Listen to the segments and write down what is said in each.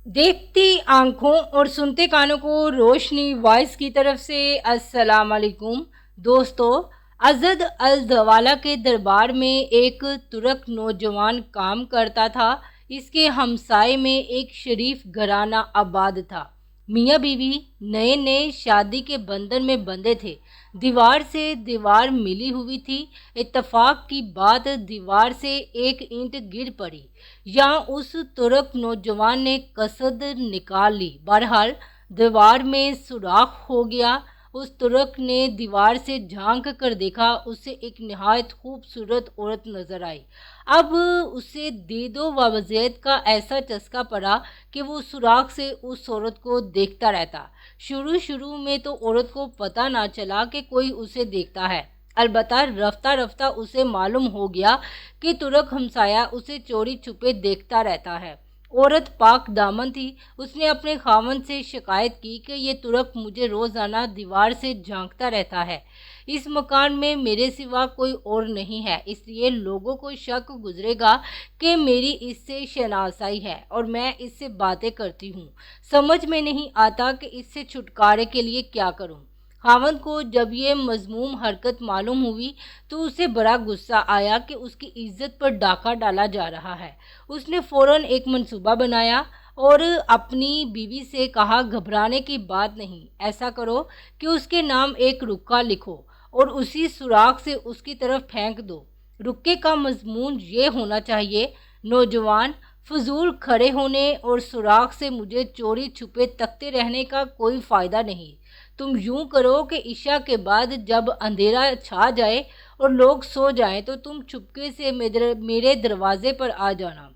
देखती आंखों और सुनते कानों को रोशनी वॉइस की तरफ से अस्सलाम वालेकुम दोस्तों। अजद अल दवाला के दरबार में एक तुर्क नौजवान काम करता था। इसके हमसाए में एक शरीफ घराना आबाद था। मियाँ बीवी नए नए शादी के बंधन में बंधे थे। दीवार से दीवार मिली हुई थी। इत्तेफाक की बात, दीवार से एक ईंट गिर पड़ी या उस तुर्क नौजवान ने कसद निकाल ली। बहरहाल दीवार में सुराख हो गया। उस तुर्क ने दीवार से झांक कर देखा, उसे एक निहायत खूबसूरत औरत नजर आई। अब उसे दीदो व वज़ीयत का ऐसा चस्का पड़ा कि वो सुराख से उस औरत को देखता रहता। शुरू शुरू में तो औरत को पता ना चला कि कोई उसे देखता है। अलबत्ता रफ्ता रफ्ता उसे मालूम हो गया कि तुर्क हमसाया उसे चोरी छुपे देखता रहता है। औरत पाक दामन थी। उसने अपने खावंद से शिकायत की कि ये तुर्क मुझे रोज़ाना दीवार से झांकता रहता है। इस मकान में मेरे सिवा कोई और नहीं है, इसलिए लोगों को शक गुजरेगा कि मेरी इससे शनासाई है और मैं इससे बातें करती हूँ। समझ में नहीं आता कि इससे छुटकारे के लिए क्या करूँ। खावंद को जब ये मजमूम हरकत मालूम हुई तो उसे बड़ा गुस्सा आया कि उसकी इज्जत पर डाका डाला जा रहा है। उसने फौरन एक मंसूबा बनाया और अपनी बीवी से कहा, घबराने की बात नहीं, ऐसा करो कि उसके नाम एक रुक्का लिखो और उसी सुराख से उसकी तरफ फेंक दो। रुक्के का मजमून ये होना चाहिए, नौजवान, फजूल खड़े होने और सुराख से मुझे चोरी छुपे तकते रहने का कोई फ़ायदा नहीं। तुम यूं करो कि ईशा के बाद जब अंधेरा छा जाए और लोग सो जाएं तो तुम चुपके से मेरे दरवाजे पर आ जाना।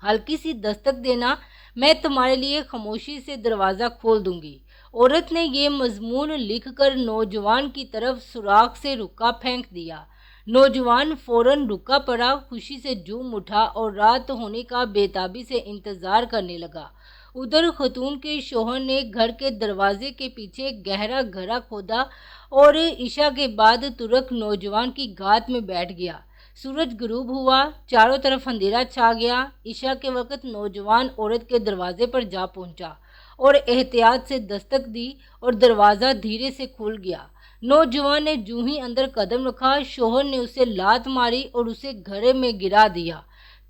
हल्की सी दस्तक देना, मैं तुम्हारे लिए खामोशी से दरवाज़ा खोल दूंगी। औरत ने ये मजमून लिखकर नौजवान की तरफ सुराख से रुक्का फेंक दिया। नौजवान फौरन रुका पड़ा, खुशी से झूम उठा और रात होने का बेताबी से इंतज़ार करने लगा। उधर खतून के शोहर ने घर के दरवाजे के पीछे गहरा गहरा खोदा और ईशा के बाद तुर्क नौजवान की घात में बैठ गया। सूरज गुरूब हुआ, चारों तरफ अंधेरा छा गया। ईशा के वक्त नौजवान औरत के दरवाजे पर जा पहुंचा और एहतियात से दस्तक दी और दरवाज़ा धीरे से खुल गया। नौजवान ने जूं ही अंदर कदम रखा, शोहर ने उसे लात मारी और उसे घड़े में गिरा दिया।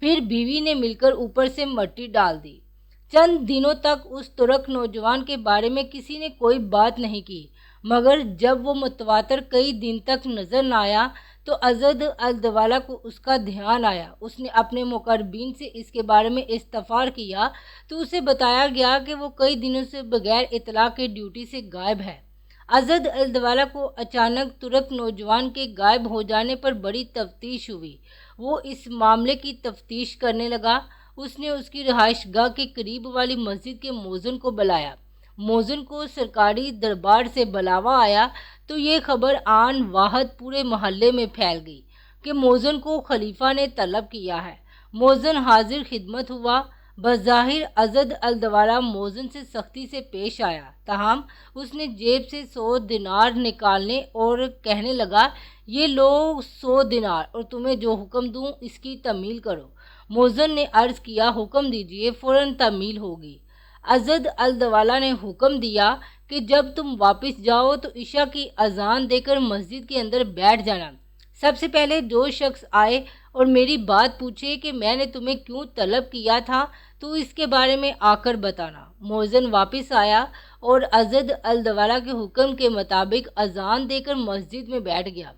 फिर बीवी ने मिलकर ऊपर से मट्टी डाल दी। चंद दिनों तक उस तुर्क नौजवान के बारे में किसी ने कोई बात नहीं की, मगर जब वो मुतवातर कई दिन तक नजर न आया तो अजद अल दवाला को उसका ध्यान आया। उसने अपने मुकर्रबीन से इसके बारे में इस्तफार किया तो उसे बताया गया कि वो कई दिनों से बगैर इतला के ड्यूटी से गायब है। अजद अल दवाला को अचानक तुर्क नौजवान के गायब हो जाने पर बड़ी तफ्तीश हुई। वो इस मामले की तफ्तीश करने लगा। उसने उसकी रिहाइशगाह के करीब वाली मस्जिद के मौज़िन को बुलाया। मौज़िन को सरकारी दरबार से बुलावा आया तो ये खबर आन वाहद पूरे मोहल्ले में फैल गई कि मौज़िन को खलीफा ने तलब किया है। मौज़िन हाजिर खिदमत हुआ। बज़ाहिर अजद अल दवाला मौज़िन से सख्ती से पेश आया, ताहम उसने जेब से 100 दिनार निकालने और कहने लगा, ये लो 100 दिनार और तुम्हें जो हुक्म दूँ इसकी तमील करो। मौज़िन ने अर्ज़ किया, हुक्म दीजिए, फ़ौरन तमील होगी। अजद अल दवाला ने हुक्म दिया कि जब तुम वापस जाओ तो ईशा की अजान देकर मस्जिद के अंदर बैठ जाना। सबसे पहले जो शख्स आए और मेरी बात पूछे कि मैंने तुम्हें क्यों तलब किया था तो इसके बारे में आकर बताना। मौज़िन वापस आया और अजद अल दवाला के हुक्म के मुताबिक अजान देकर मस्जिद में बैठ गया।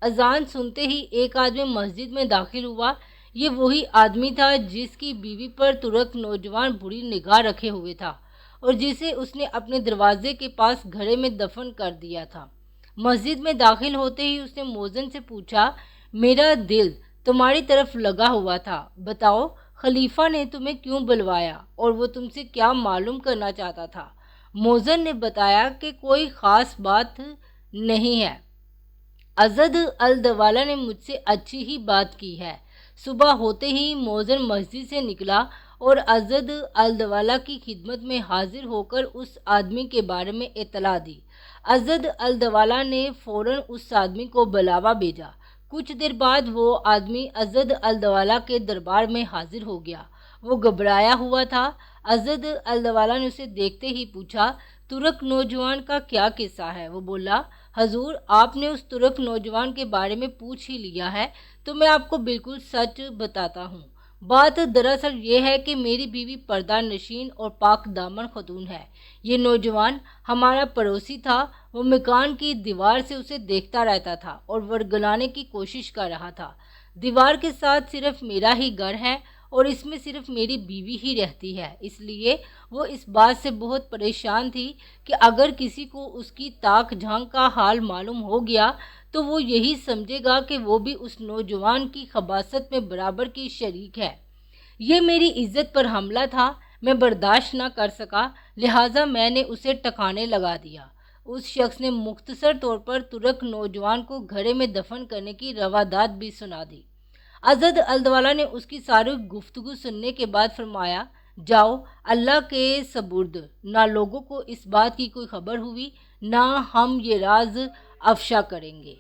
अजान सुनते ही एक आदमी मस्जिद में दाखिल हुआ। ये वही आदमी था जिसकी बीवी पर तुर्क नौजवान बुरी निगाह रखे हुए था और जिसे उसने अपने दरवाजे के पास घड़े में दफन कर दिया था। मस्जिद में दाखिल होते ही उसने मौज़िन से पूछा, मेरा दिल तुम्हारी तरफ लगा हुआ था, बताओ खलीफा ने तुम्हें क्यों बुलवाया और वो तुमसे क्या मालूम करना चाहता था। मौज़िन ने बताया कि कोई ख़ास बात नहीं है, अजद अल दवाला ने मुझसे अच्छी ही बात की है। सुबह होते ही मौज़िन मस्जिद से निकला और अजद अल दवाला की खिदमत में हाजिर होकर उस आदमी के बारे में इतला दी। अजद अल दवाला ने फ़ौरन उस आदमी को बुलावा भेजा। कुछ देर बाद वो आदमी अजद अल दवाला के दरबार में हाजिर हो गया। वो घबराया हुआ था। अज़द अल्दवाला ने उसे देखते ही पूछा, तुर्क नौजवान का क्या किस्सा है? वो बोला, हजूर आपने उस तुर्क नौजवान के बारे में पूछ ही लिया है तो मैं आपको बिल्कुल सच बताता हूँ। बात दरअसल ये है कि मेरी बीवी पर्दा नशीन और पाक दामन खतून है। ये नौजवान हमारा पड़ोसी था। वो मकान की दीवार से उसे देखता रहता था और वर्गलाने की कोशिश कर रहा था। दीवार के साथ सिर्फ मेरा ही घर है और इसमें सिर्फ मेरी बीवी ही रहती है, इसलिए वो इस बात से बहुत परेशान थी कि अगर किसी को उसकी ताक झांक का हाल मालूम हो गया तो वो यही समझेगा कि वो भी उस नौजवान की खबासत में बराबर की शरीक है। ये मेरी इज्जत पर हमला था। मैं बर्दाश्त न कर सका, लिहाजा मैंने उसे टकाने लगा दिया। उस शख्स ने मुख्तसर तौर पर तुर्क नौजवान को घड़े में दफन करने की रवादात भी सुना दी। अज़द अल्दवाला ने उसकी सारी गुफ्तगू सुनने के बाद फरमाया, जाओ अल्लाह के सपुर्द, ना लोगों को इस बात की कोई खबर हुई ना हम ये राज अफशा करेंगे।